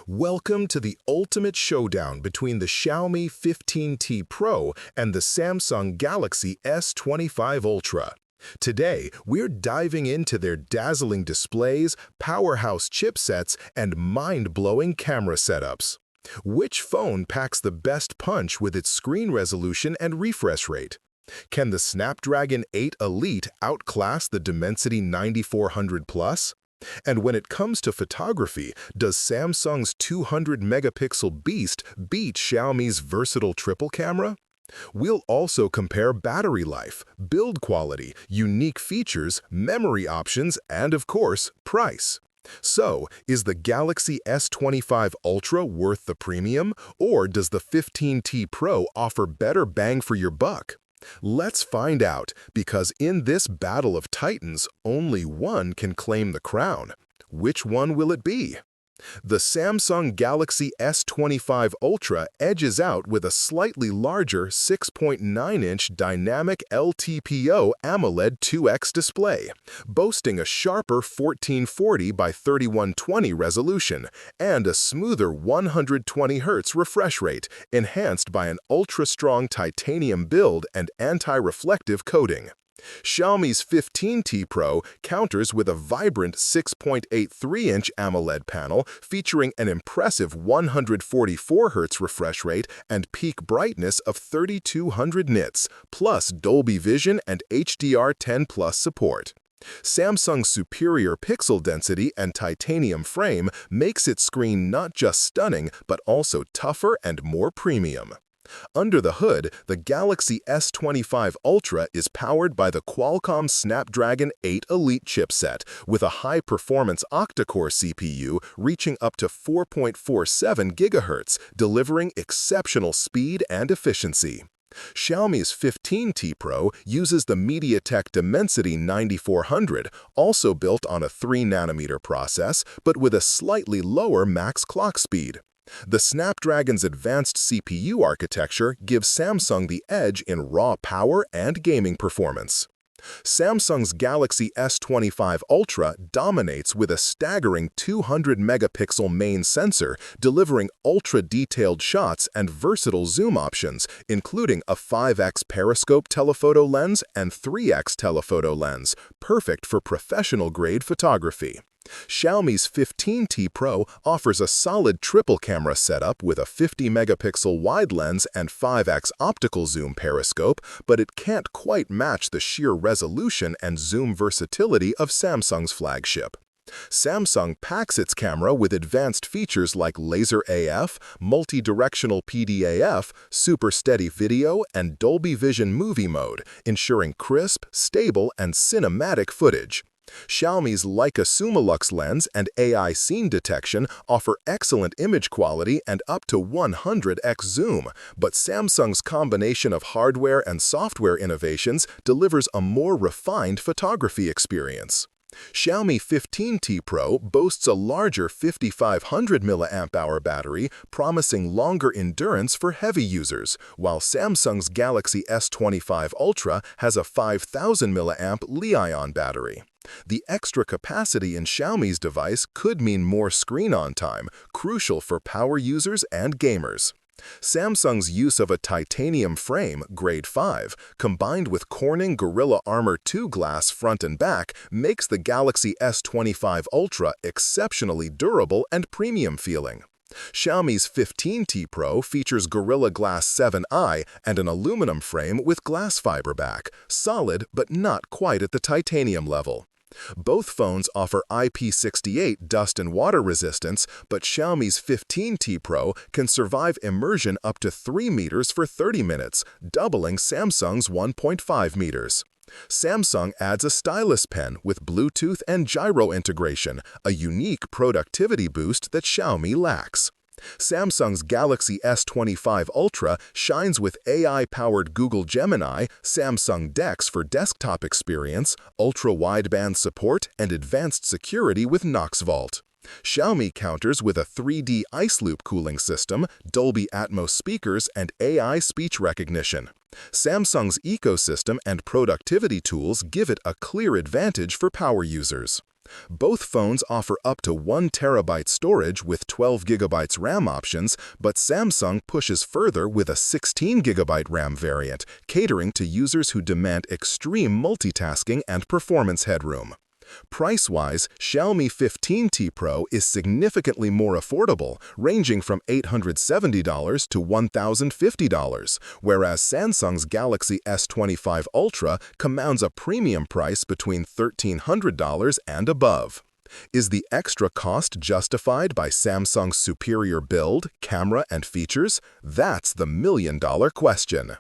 Welcome to the ultimate showdown between the Xiaomi 15T Pro and the Samsung Galaxy S25 Ultra. Today, we're diving into their dazzling displays, powerhouse chipsets, and mind-blowing camera setups. Which phone packs the best punch with its screen resolution and refresh rate? Can the Snapdragon 8 Elite outclass the Dimensity 9400 Plus? And when it comes to photography, does Samsung's 200-megapixel beast beat Xiaomi's versatile triple camera? We'll also compare battery life, build quality, unique features, memory options, and of course, price. So, is the Galaxy S25 Ultra worth the premium, or does the 15T Pro offer better bang for your buck? Let's find out, because in this battle of titans, only one can claim the crown. Which one will it be? The Samsung Galaxy S25 Ultra edges out with a slightly larger 6.9-inch dynamic LTPO AMOLED 2X display, boasting a sharper 1440 by 3120 resolution and a smoother 120 Hz refresh rate, enhanced by an ultra-strong titanium build and anti-reflective coating. Xiaomi's 15T Pro counters with a vibrant 6.83-inch AMOLED panel featuring an impressive 144 Hz refresh rate and peak brightness of 3200 nits, plus Dolby Vision and HDR10+ support. Samsung's superior pixel density and titanium frame makes its screen not just stunning but also tougher and more premium. Under the hood, the Galaxy S25 Ultra is powered by the Qualcomm Snapdragon 8 Elite chipset with a high-performance octa-core CPU reaching up to 4.47 GHz, delivering exceptional speed and efficiency. Xiaomi's 15T Pro uses the MediaTek Dimensity 9400, also built on a 3nm process, but with a slightly lower max clock speed. The Snapdragon's advanced CPU architecture gives Samsung the edge in raw power and gaming performance. Samsung's Galaxy S25 Ultra dominates with a staggering 200-megapixel main sensor, delivering ultra-detailed shots and versatile zoom options, including a 5x periscope telephoto lens and 3x telephoto lens, perfect for professional-grade photography. Xiaomi's 15T Pro offers a solid triple camera setup with a 50-megapixel wide lens and 5x optical zoom periscope, but it can't quite match the sheer resolution and zoom versatility of Samsung's flagship. Samsung packs its camera with advanced features like laser AF, multi-directional PDAF, super steady video, and Dolby Vision movie mode, ensuring crisp, stable, and cinematic footage. Xiaomi's Leica Summilux lens and AI scene detection offer excellent image quality and up to 100x zoom, but Samsung's combination of hardware and software innovations delivers a more refined photography experience. Xiaomi 15T Pro boasts a larger 5500 mAh battery, promising longer endurance for heavy users, while Samsung's Galaxy S25 Ultra has a 5000 mAh Li-ion battery. The extra capacity in Xiaomi's device could mean more screen-on time, crucial for power users and gamers. Samsung's use of a titanium frame, Grade 5, combined with Corning Gorilla Armor 2 glass front and back, makes the Galaxy S25 Ultra exceptionally durable and premium-feeling. Xiaomi's 15T Pro features Gorilla Glass 7i and an aluminum frame with glass fiber back, solid but not quite at the titanium level. Both phones offer IP68 dust and water resistance, but Xiaomi's 15T Pro can survive immersion up to 3 meters for 30 minutes, doubling Samsung's 1.5 meters. Samsung adds a stylus pen with Bluetooth and gyro integration, a unique productivity boost that Xiaomi lacks. Samsung's Galaxy S25 Ultra shines with AI-powered Google Gemini, Samsung DeX for desktop experience, ultra-wideband support, and advanced security with Knox Vault. Xiaomi counters with a 3D ice loop cooling system, Dolby Atmos speakers, and AI speech recognition. Samsung's ecosystem and productivity tools give it a clear advantage for power users. Both phones offer up to 1 terabyte storage with 12 gigabytes RAM options, but Samsung pushes further with a 16 gigabyte RAM variant, catering to users who demand extreme multitasking and performance headroom. Price-wise, Xiaomi 15T Pro is significantly more affordable, ranging from $870 to $1,050, whereas Samsung's Galaxy S25 Ultra commands a premium price between $1,300 and above. Is the extra cost justified by Samsung's superior build, camera, and features? That's the million-dollar question.